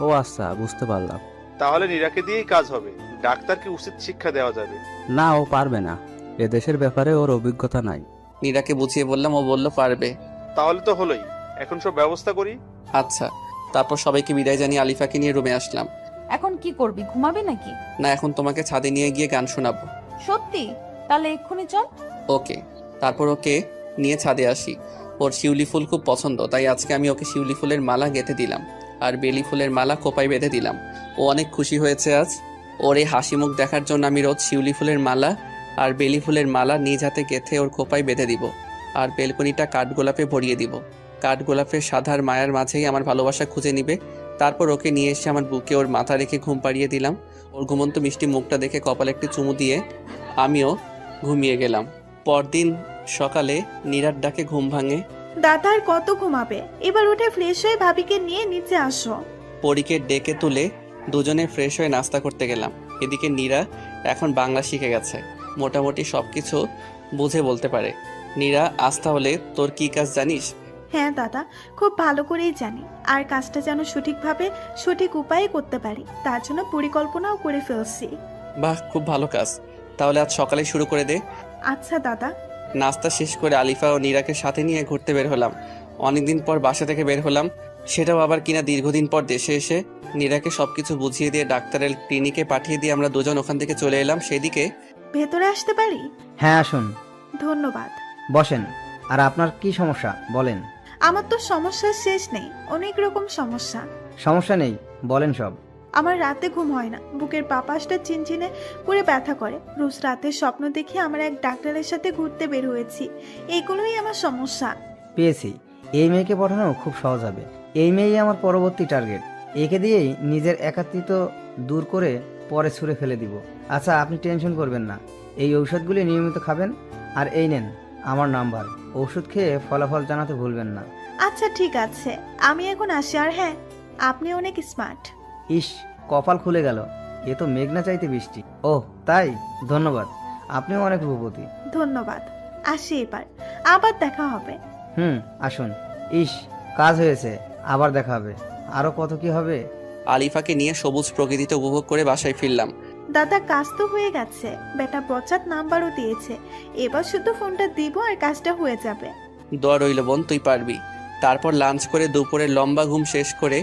ও আচ্ছা, বুঝতে পারলাম। তাহলে নীরাকে দিয়েই কাজ হবে, ডাক্তারকে উচিত শিক্ষা দেওয়া যাবে। না, ও পারবে না, এদেশের ব্যাপারে ওর অভিজ্ঞতা নাই। নীরাকে বুঝিয়ে বললাম, ও বলল পারবে। তাহলে তো হলোই, এখন সব ব্যবস্থা করি। আচ্ছা। তারপর সবাইকে বিদায় জানিয়ে আলিফাকে নিয়ে রুমে আসলাম। এখন কি করবি, ঘুমাবি নাকি? না, এখন তোমাকে ছাদে নিয়ে গিয়ে গান শোনাবো। সত্যি? তাহলে এক্ষুনি চল। ওকে। তারপর ওকে নিয়ে ছাদে আসি। ওর শিউলি ফুল খুব পছন্দ, তাই আজকে আমি ওকে শিউলি ফুলের মালা গেঁথে দিলাম আর বেলি ফুলের মালা খোপায় বেঁধে দিলাম। ও অনেক খুশি হয়েছে আজ। ওর এই হাসি মুখ দেখার জন্য আমি রোজ শিউলি ফুলের মালা আর বেলি ফুলের মালা নিজ হাতে গেঁথে ওর খোপায় বেঁধে দিব আর বেলকনিটা কাঠগোলাপে ভরিয়ে দিব। কাঠগোলাপের সাধার মায়ার মাঝেই আমার ভালোবাসা খুঁজে নিবে। তারপর ওকে নিয়ে এসে আমার বুকে ওর মাথা রেখে ঘুম পাড়িয়ে দিলাম। ওর ঘুমন্ত মিষ্টি মুখটা দেখে কপালে একটি চুমু দিয়ে আমিও ঘুমিয়ে গেলাম। পরদিন সকালে নীরার ডাকে ঘুম ভাঙে। দাদা আর কত ঘুমাবে, এবার উঠে ফ্রেশ হয়ে ভাবিকে নিয়ে নিচে আসো। পরীকে ডেকে তুলে দুজনে ফ্রেশ হয়ে নাস্তা করতে গেলাম। এদিকে নীরা এখন বাংলা শিখে গেছে, মোটামুটি সবকিছু বুঝে বলতে পারে। নীরা, আজ তাহলে তোর কি কাজ জানিস? হ্যাঁ দাদা, খুব ভালো করেই জানি, আর কাজটা যেন সঠিকভাবে সঠিক উপায়ে করতে পারি তার জন্য পরিকল্পনাও করে ফেলছি। বাহ, খুব ভালো কাজ। তাহলে আজ সকালে শুরু করে দে। আচ্ছা দাদা। নাস্তা শেষ করে আলিফা ও নীরাকে সাথে নিয়ে ঘুরতে বের হলাম। অনেকদিন পর বাসা থেকে বের হলাম, সেটাও আবার কিনা দীর্ঘদিন পর দেশে এসে। নীরাকে সবকিছু বুঝিয়ে দিয়ে ডাক্তারের ক্লিনিকে পাঠিয়ে দিয়ে আমরা দুজন ওখান থেকে চলে এলাম। সেদিকে ভেতরে আসতে পারি? হ্যাঁ আসুন, ধন্যবাদ। বসেন। আর আপনার কি সমস্যা বলেন। আমার তো সমস্যার শেষ নেই, অনেক রকম সমস্যা। সমস্যা নেই, বলেন সব। আমার রাতে ঘুম হয় না, বুকের বাপাসটা চিনচিনে করে ব্যথা করে, রোজ রাতে স্বপ্ন দেখে আমরা এক ডাক্তারের সাথে ঘুরতে বের হয়েছি, এইগুলোই আমার সমস্যা। পেয়েছি, এই মেয়েকে পাঠানো খুব সহজ হবে। এই মেয়েই আমার পরবর্তী টার্গেট। একে দিয়েই নিজের একাত্মিত্ব দূর করে পরে ছুঁড়ে ফেলে দিব। আচ্ছা, আপনি টেনশন করবেন না, এই ঔষধগুলি নিয়মিত খাবেন। আর এই নেন আমার নাম্বার, ওষুধ খেয়ে ফলাফল জানাতে ভুলবেন না। আচ্ছা ঠিক আছে, আমি এখন আসি। আর হ্যাঁ, আপনি অনেক স্মার্ট। ইস, কপাল খুলে গেল, এ তো মেঘনা চাইতে বৃষ্টি। ওহ তাই, ধন্যবাদ, আপনিও অনেক রূপবতী। ধন্যবাদ, আসি এবার, আবার দেখা হবে। আসুন। ইস, কাজ হয়েছে, আবার দেখা হবে, আরো কত কি হবে। আলিফাকে নিয়ে সবুজ প্রকৃতিতে উপভোগ করে বাসায় ফিরলাম। দাদা, কাজ তো হয়ে গেছে, বেটা বচাত নাম্বারও দিয়েছে, এবার শুধু ফোনটা দিব আর কাজটা হয়ে যাবে। দোয়া রইল বোন, তুই পারবি। তারপর লাঞ্চ করে দুপুরে লম্বা ঘুম শেষ করে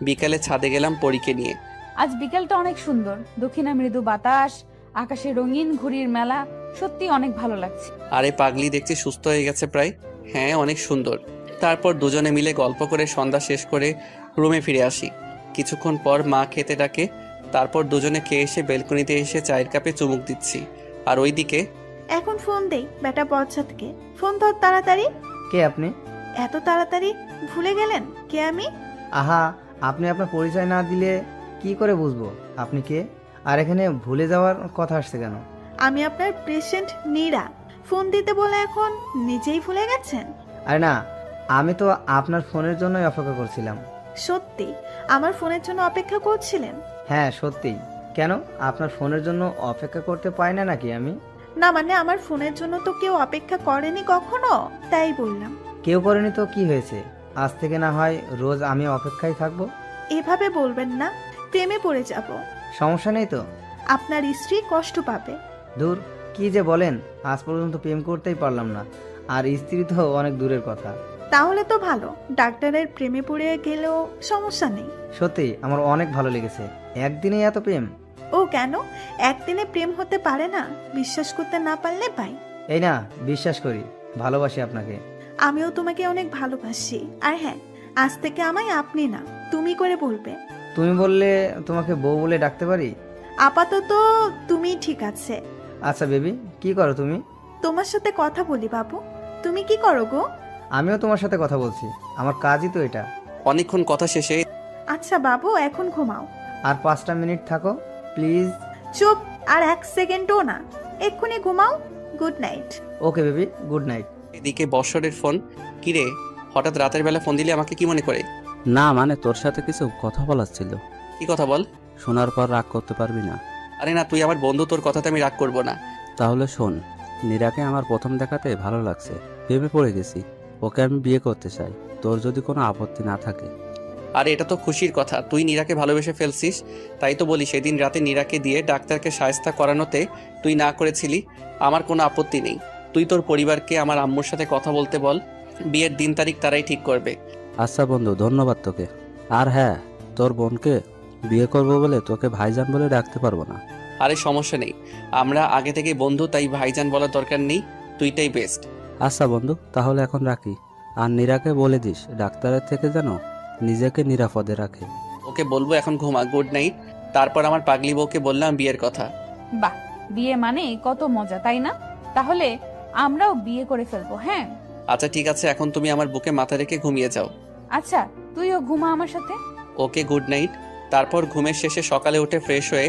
বিকালে ছাদে গেলাম পরীকে নিয়ে। আজ বিকেলটা অনেক সুন্দর, দক্ষিণা মৃদু বাতাস, আকাশে রঙিন ঘুড়ির মেলা, সত্যি অনেক ভালো লাগছে। আরে পাগলি, দেখছি সুস্থ হয়ে গেছে প্রায়। হ্যাঁ, অনেক সুন্দর। তারপর দুজনে মিলে গল্প করে সন্ধ্যা শেষ করে রুমে ফিরে আসি। কিছুক্ষণ পর মা খেতে ডাকে, তারপর দুজনে খেয়ে এসে বেলকনিতে এসে চায়ের কাপে চুমুক দিচ্ছি। আর ওইদিকে এখন ফোন দেই বেটা বচাতকে, ফোন ধর তাড়াতাড়ি। কে আপনি? এত তাড়াতাড়ি ভুলে গেলেন কে আমি? আহা, আপনি আপনার পরিচয় না দিলে কি করে বুঝবো আপনি কে? আর এখানে ভুলে যাওয়ার কথা আসছে কেন? আমি আপনার পেশেন্ট নীরা। ফোন দিতে বলে এখন নিজেই ভুলে গেছেন? আরে না, আমি তো আপনার ফোনের জন্যই অপেক্ষা করছিলাম। সত্যি আমার ফোনের জন্য অপেক্ষা করছিলেন? হ্যাঁ সত্যিই। কেন, আপনার ফোনের জন্য অপেক্ষা করতে পারি না নাকি আমি? না মানে আমার ফোনের জন্য তো কেউ অপেক্ষা করেনি কখনো, তাই বললাম। কেউ করেনি তো কি হয়েছে, আজ থেকে না হয় রোজ আমি অপেক্ষায় থাকবো। এভাবে বলবেন না, প্রেমে পড়ে যাব। সমস্যা নেই তো? আপনার স্ত্রী কষ্ট পাবে। দূর, কি যে বলেন, আজ পর্যন্ত প্রেম করতেই পারলাম না, আর স্ত্রী তো অনেক দূরের কথা। তাহলে তো ভালো, ডাক্তারের প্রেমে পড়ে গেলেও সমস্যা নেই। সত্যি আমার অনেক ভালো লেগেছে। একদিনেই এত প্রেম? ও কেন, একদিনে প্রেম হতে পারে না? বিশ্বাস করতে না পারলে ভাই। এই না, বিশ্বাস করি, ভালোবাসি আপনাকে। আমিও তোমাকে অনেক ভালোবাসি। আর হ্যাঁ, আজ থেকে আমায় আপনি না তুমি করে বলবে। তুমি বললে তোমাকে বউ বলে ডাকতে পারি? আপাতত তুমি ঠিক আছে। আচ্ছা বেবি, কি করো তুমি? তোমার সাথে কথা বলি বাবু। তুমি কি করো গো? আমিও তোমার সাথে কথা বলছি, আমার কাজই তো এটা। অনেকক্ষণ কথা শেষে আচ্ছা বাবু, এখন ঘুমাও। আর 5টা মিনিট থাকো প্লিজ। চুপ, আর 1 সেকেন্ডও না, এক্ষুনি ঘুমাও। Good night. Okay baby, good night. এদিকে বৎসরের ফোন। কিরে, হঠাৎ রাতের বেলা ফোন দিলে আমাকে কি মনে করে? না মানে তোর সাথে কিছু কথা বলার ছিল। কি কথা বল? শোনার পর রাগ করতে পারবি না। আরে না, তুই আমার বন্ধু, তোর কথাতে আমি রাগ করবো না। তাহলে শোন, নীরাকে আমার প্রথম দেখাতে ভালো লাগছে, প্রেমে পড়ে গেছি, ওকে আমি বিয়ে করতে চাই, তোর যদি কোনো আপত্তি না থাকে। আরে এটা তো খুশির কথা, তুই নীরাকে ভালোবেসে ফেলছিস। তাই তো বলি, সেদিন রাতে নীরাকে দিয়ে ডাক্তারকে সায়স্তা করানোতে তুই না করেছিলি। আমার কোনো আপত্তি নেই। তুই তোর পরিবারকে আমার আম্মুর সাথে কথা বলতে বল, বিয়ের দিন তারিখ তারাই ঠিক করবে। আচ্ছা বন্ধু, ধন্যবাদ তোকে। আর হ্যাঁ, তোর বোনকে বিয়ে করবো বলে তোকে ভাইজান বলে ডাকতে পারবো না। আরে সমস্যা নেই, আমরা আগে থেকে বন্ধু, তাই ভাইজান বলার দরকার নেই, তুইটাই বেস্ট। আচ্ছা বন্ধু, তাহলে এখন রাখি। আর নীরাকে বলে দিস ডাক্তারের থেকে যেন নিজেকে নিরাপদে রাখে। ওকে বলবো এখন ঘুমা, গুড নাইট। তারপর আমার পাগলি বউকে বললাম বিয়ের কথা। বাহ, বিয়ে মানে কত মজা, তাই না? তাহলে আমরাও বিয়ে করে ফেলবো। হ্যাঁ আচ্ছা ঠিক আছে, এখন তুমি আমার বুকে মাথা রেখে ঘুমিয়ে যাও। আচ্ছা, তুইও ঘুমা আমার সাথে। ওকে, গুড নাইট। তারপর ঘুমের শেষে সকালে উঠে ফ্রেশ হয়ে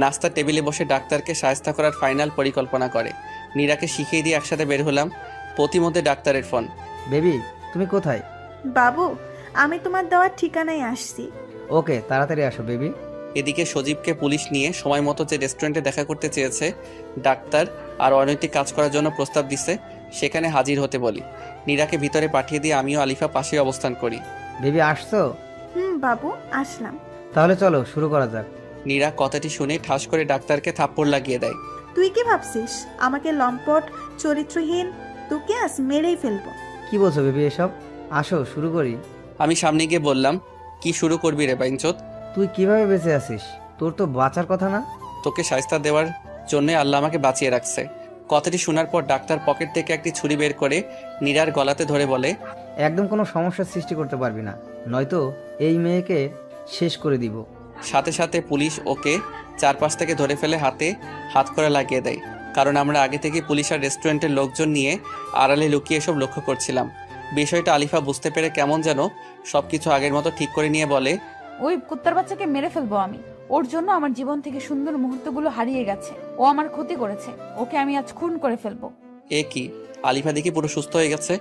নাস্তার টেবিলে বসে ডাক্তারকে সাহায্য করার ফাইনাল পরিকল্পনা করে নীরাকে শিখিয়ে দিয়ে একসাথে বের হলাম। প্রতিমধ্যে ডাক্তারের ফোন। বেবি, তুমি কোথায়? বাবু, আমি তোমার দেওয়ার ঠিকানায় আসছি। ওকে, তাড়াতাড়ি আসো বেবি। এদিকে সজীবকে পুলিশ নিয়ে সময় মতো যে রেস্টুরেন্টে দেখা করতে চেয়েছে ডাক্তার আর অনৈতিক কাজ করার জন্য প্রস্তাব দিছে, সেখানে হাজির হতে বলি। নীরাকে ভিতরে পাঠিয়ে দিয়ে আমিও আলিফা পাশে অবস্থান করি। বেবি আসছো? বাবু, আসলাম। তাহলে চলো শুরু করা যাক। নীরা কথাটি শুনে ঠাস করে ডাক্তারকে থাপ্পড় লাগিয়ে দেয়। তুই কি ভাবছিস আমাকে লম্পট চরিত্রহীন? তোকে আজ মেরেই ফেলবো। কি বলছো বেবি এসব? আসো শুরু করি। আমি সামনে গিয়ে বললাম, কি শুরু করবি রে বাইনচোদ? তুই কিভাবে বেঁচে আছিস? তোর তো বাঁচার কথা না? তোকে শায়েস্তা দেওয়ার জন্য আল্লাহ আমাকে বাঁচিয়ে রাখছে। কথাটি শোনার পর ডাক্তার পকেট থেকে একটি ছুরি বের করে নীরার গলাতে ধরে বলে, একদম কোনো সমস্যার সৃষ্টি করতে পারবি না, নয়তো এই মেয়েকে শেষ করে দিব। সাথে সাথে পুলিশ ওকে চারপাশ থেকে ধরে ফেলে হাতে হাত করা লাগিয়ে দেয়। কারণ আমরা আগে থেকে পুলিশ আর রেস্টুরেন্টের লোকজন নিয়ে আড়ালে লুকিয়ে এসব লক্ষ্য করছিলাম। বিষয়টা আলিফা বুঝতে পেরে কেমন যেন সবকিছু আগের মতো ঠিক করে নিয়ে বলে, ওই কুত্তার বাচ্চাকে মেরে ফেলবো আমি। ওর জন্য আমার জীবন থেকে সুন্দর মুহূর্তগুলো হারিয়ে গেছে। ও আমার ক্ষতি করেছে, ওকে আমি আজ খুন করে ফেলবো। এ কি, আলিফা দেখি পুরো সুস্থ হয়ে গেছে।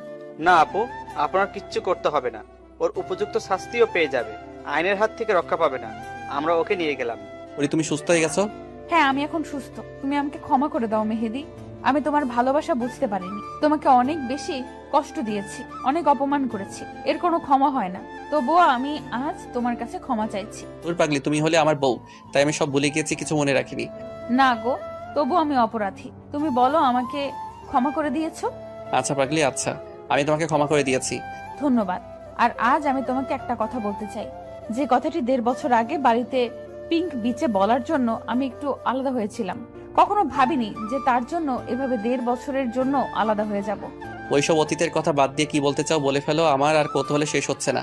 না আপু, আপনার কিচ্ছু করতে হবে না, ওর উপযুক্ত শাস্তিও পেয়ে যাবে, আইনের হাত থেকে রক্ষা পাবে না। আমরা ওকে নিয়ে গেলাম। ওরে তুমি সুস্থ হয়ে গেছো? হ্যাঁ, আমি এখন সুস্থ। তুমি আমাকে ক্ষমা করে দাও মেহেদি। আমি তোমার ভালোবাসা বুঝতে পারিনি। তোমাকে অনেক বেশি কষ্ট দিয়েছি, অনেক অপমান করেছি, এর কোনো ক্ষমা হয় না। তবুও আমি আজ তোমার কাছে ক্ষমা চাইছি। তোর পাগলি, তুমি হলে আমার বউ, তাই আমি সব ভুলে গিয়েছি, কিছু মনে রাখিনি। না গো, তবু আমি অপরাধী। তুমি বলো আমাকে ক্ষমা করে দিয়েছো? আচ্ছা পাগলি, আচ্ছা, আমি তোমাকে ক্ষমা করে দিয়েছি। ধন্যবাদ। আর আজ আমি তোমাকে একটা কথা বলতে চাই, যে কথাটি 1.5 বছর আগে বাড়িতে পিঙ্ক বিচে বলার জন্য আমি একটু আলাদা হয়েছিলাম। কখনো ভাবিনি যে তার জন্য এভাবে 1.5 বছরের জন্য আলাদা হয়ে যাব। ওইসব অতীতের কথা বাদ দিয়ে কি বলতে চাও বলে ফেলো, আমার আর কৌতূহলে শেষ হচ্ছে না।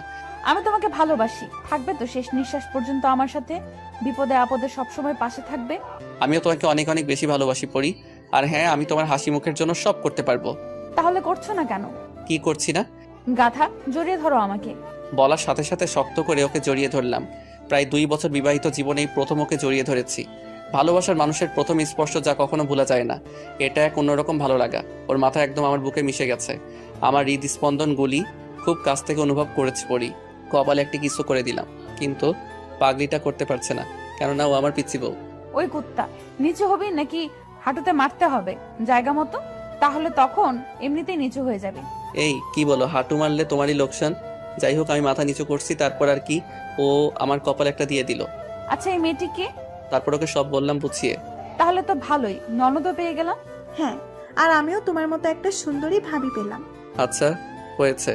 আমি তোমাকে ভালোবাসি। থাকবে তো শেষ নিঃশ্বাস পর্যন্ত আমার সাথে? বিপদে আপদে সবসময় পাশে থাকবে? আমিও তোমাকে অনেক অনেক বেশি ভালোবাসি পড়ি। আর হ্যাঁ, আমি তোমার হাসি মুখের জন্য সব করতে পারবো। তাহলে করছো না কেন? কি করছি না? গাধা, জড়িয়ে ধরো আমাকে। বলার সাথে সাথে শক্ত করে ওকে জড়িয়ে ধরলাম। প্রায় 2 বছর বিবাহিত জীবনেই প্রথম ওকে জড়িয়ে ধরেছি। ভালোবাসার মানুষের প্রথম স্পর্শ যা কখনো ভোলা যায় না, এটা এক অন্যরকম ভালো লাগা। ওর মাথা একদম আমার বুকে মিশে গেছে। আমার হৃদস্পন্দন গুলি খুব কাছ থেকে অনুভব করেছি পড়ি। কপালে একটি কিসও করে দিলাম, কিন্তু পাগলিটা করতে পারছে না, কেননা ও আমার পিচ্ছি বউ। ওই কুত্তা, নিচু হবি নাকি হাঁটুতে মারতে হবে জায়গা মতো? তাহলে তখন এমনিতেই নিচু হয়ে যাবে। এই কি বলো, হাঁটু মারলে তোমারই লোকসান। যাই হোক, আমি মাথা নিচু করছি, তারপর আর কি, ও আমার কপালে একটা দিয়ে দিল। আচ্ছা, এই মেয়েটিকে? তারপর ওকে সব বললাম বুঝিয়ে। তাহলে তো ভালোই, ননদও পেয়ে গেলাম। হ্যাঁ, আর আমিও তোমার মতো একটা সুন্দরী ভাবি পেলাম। আচ্ছা হয়েছে,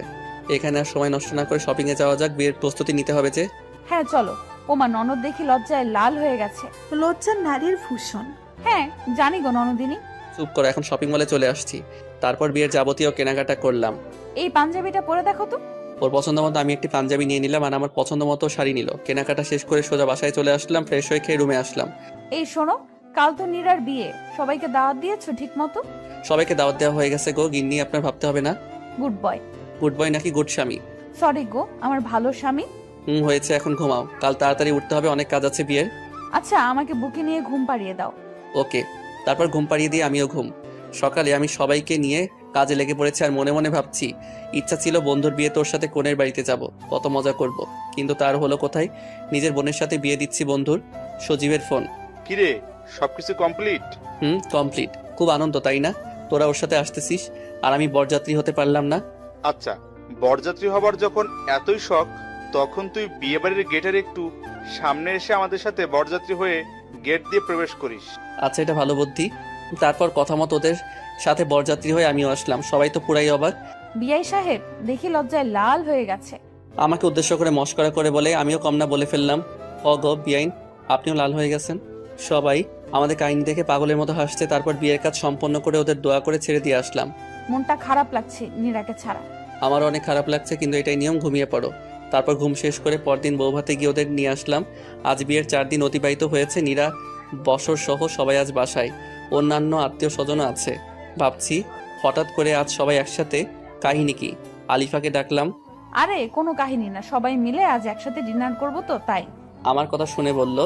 এখানে আর সময় নষ্ট না করে শপিং এ যাওয়া যাক, বিয়ের প্রস্তুতি নিতে হবে যে। হ্যাঁ চলো। ওমা, ননদ দেখি লজ্জায় লাল হয়ে গেছে। লজ্জা নারীর ভূষণ। হ্যাঁ জানি গো ননদিনী। চুপ করো, এখন শপিং মলে চলে আসছি। তারপর বিয়ের যাবতীয় কেনাকাটা করলাম। এই পাঞ্জাবিটা পরে দেখো তো। ওর পছন্দ মতো আমি একটি পাঞ্জাবি নিয়ে নিলাম, আর আমার পছন্দ মতো শাড়ি নিল। কেনাকাটা শেষ করে সোজা বাসায় চলে আসলাম, ফ্রেশ হয়ে খেয়ে রুমে আসলাম। এই শোনো, কাল তো নীরার বিয়ে, সবাইকে দাওয়াত দিয়েছো ঠিক মতো? সবাইকে দাওয়াত দেওয়া হয়ে গেছে গো গিন্নি, আপনার ভাবতে হবে না। Good boy. গুড বয় নাকি গুড স্বামী? সরি গো, আমার ভালো স্বামী। হয়েছে, এখন ঘুমাও, কাল তাড়াতাড়ি উঠতে হবে, অনেক কাজ আছে বিয়ের। আচ্ছা, আমাকে বুকে নিয়ে ঘুম পাড়িয়ে দাও। ওকে। তারপর ঘুম পাড়িয়ে দিয়ে আমিও ঘুম। সকালে আমি সবাইকে নিয়ে কাজে লেগে পড়েছি, আর মনে মনে ভাবছি ইচ্ছা ছিল বন্ধুর বিয়ে তোর সাথে কোণের বাড়িতে যাব, কত মজা করব, কিন্তু তার হলো কোথায়। নিজের বোনের সাথে বিয়ে দিচ্ছি বন্ধুর। সজীবের ফোন। কিরে, সবকিছু কমপ্লিট? কমপ্লিট। খুব আনন্দ তাই না? তোরা ওর সাথে আসতেছিস আর আমি বরযাত্রী হতে পারলাম না। আচ্ছা, বরযাত্রী হবার যখন এতই শখ, তখন তুই বিয়ে বাড়ির গেটের একটু সামনে এসে আমাদের সাথে বরযাত্রী হয়ে গেট দিয়ে প্রবেশ করিস। আচ্ছা, এটা ভালো বুদ্ধি। তারপর কথা মতো ওদের সাথে বরযাত্রী হয়ে আমিও আসলাম। সবাই তো পুরাই অবাক। বিআই সাহেব দেখি লজ্জায় লাল হয়ে গেছে। আমাকে উদ্দেশ্য করে মস্করা করে বলে, আমিও কম না বলে ফেললাম, অগ বিআইন, আপনিও লাল হয়ে গেছেন। সবাই আমাদের কাহিনী দেখে পাগলের মতো হাসছে। তারপর বিয়ের কাজ সম্পন্ন করে ওদের দোয়া করে ছেড়ে দিয়ে আসলাম। মনটা খারাপ লাগছে নীরাকে ছাড়া। আমারও অনেক খারাপ লাগছে, কিন্তু এটাই নিয়ম, ঘুমিয়ে পড়ো। তারপর ঘুম শেষ করে পরদিন বৌভাতে গিয়ে ওদের নিয়ে আসলাম। আজ বিয়ের 4 দিন অতিবাহিত হয়েছে। নীরা, বসর সহ সবাই আজ বাসায়, অন্যান্য আত্মীয় স্বজনও আছে। ভাবছি হঠাৎ করে আজ সবাই একসাথে, কাহিনী কি? আলিফাকে ডাকলাম। আরে কোনো কাহিনী না, সবাই মিলে আজ একসাথে ডিনার করব তো তাই। আমার কথা শুনে বলল,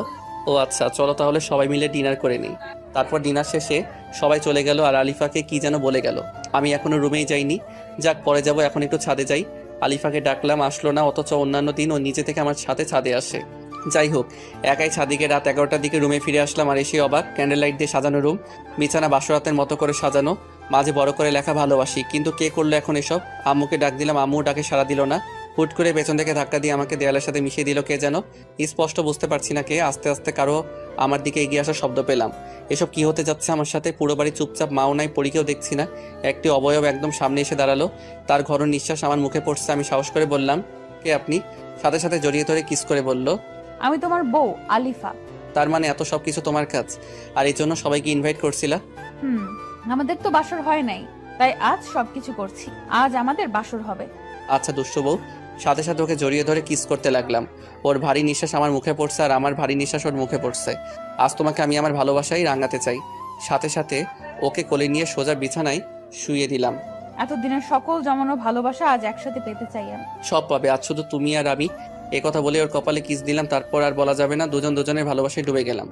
ও আচ্ছা চলো তাহলে সবাই মিলে ডিনার করে নিই। তারপর ডিনার শেষে সবাই চলে গেল, আর আলিফাকে কি যেন বলে গেল। আমি এখনো রুমেই যাইনি, যাক পরে যাব, এখন একটু ছাদে যাই। আলিফাকে ডাকলাম, আসলো না, অথচ অন্যান্য দিন ও নিজে থেকে আমার সাথে ছাদে আসে। যাই হোক, একাই ছাদিকে রাত 11টার দিকে রুমে ফিরে আসলাম, আর এসে অবাক, ক্যান্ডেল লাইট দিয়ে সাজানো রুম, বিছানা বাসরাতের মতো করে সাজানো, মাঝে বড় করে লেখা ভালোবাসি। কিন্তু কে করলো এখন এসব? আম্মুকে ডাক দিলাম, আম্মু ডাকে সাড়া দিল না। হুট করে পেছন থেকে ধাক্কা দিয়ে আমাকে দেয়ালের সাথে মিশিয়ে দিল কে যেন, স্পষ্ট বুঝতে পারছি না কে। আস্তে আস্তে কারো আমার দিকে এগিয়ে আসার শব্দ পেলাম। এসব কি হতে যাচ্ছে আমার সাথে? পুরো বাড়ি চুপচাপ, মাও নাই, পরীকেও দেখছি না। একটি অবয়ব একদম সামনে এসে দাঁড়ালো, তার ঘরর নিঃশ্বাস আমার মুখে পড়ছে। আমি সাহস করে বললাম, কে আপনি? সাথে সাথে জড়িয়ে ধরে কিস করে বলল, আমি তোমার বউ আলিফা। তার মানে এত সব কিছু তোমার কাজ, আর এই জন্য সবাইকে ইনভাইট করছিলা? আমাদের তো বাসর হয় নাই, তাই আজ সবকিছু করছি। আজ আমাদের বাসর হবে। আচ্ছা দুষ্টু বউ। সাথে সাথে ওকে জড়িয়ে ধরে কিস করতে লাগলাম। ওর ভারী নিঃশ্বাস আমার মুখে পড়ছে, আর আমার ভারী নিঃশ্বাস ওর মুখে পড়ছে। আজ তোমাকে আমি আমার ভালোবাসাই রাঙাতে চাই। সাথে সাথে ওকে কোলে নিয়ে সোজা বিছানায় শুইয়ে দিলাম। এতদিনের সকল জমানো ভালোবাসা আজ একসাথে পেতে চাই আমি। সব পাবে, আজ শুধু তুমি আর আমি। এ কথা বলে ওর কপালে কিস দিলাম, তারপর আর বলা যাবে না, দুজন দুজনের ভালোবাসায় ডুবে গেলাম।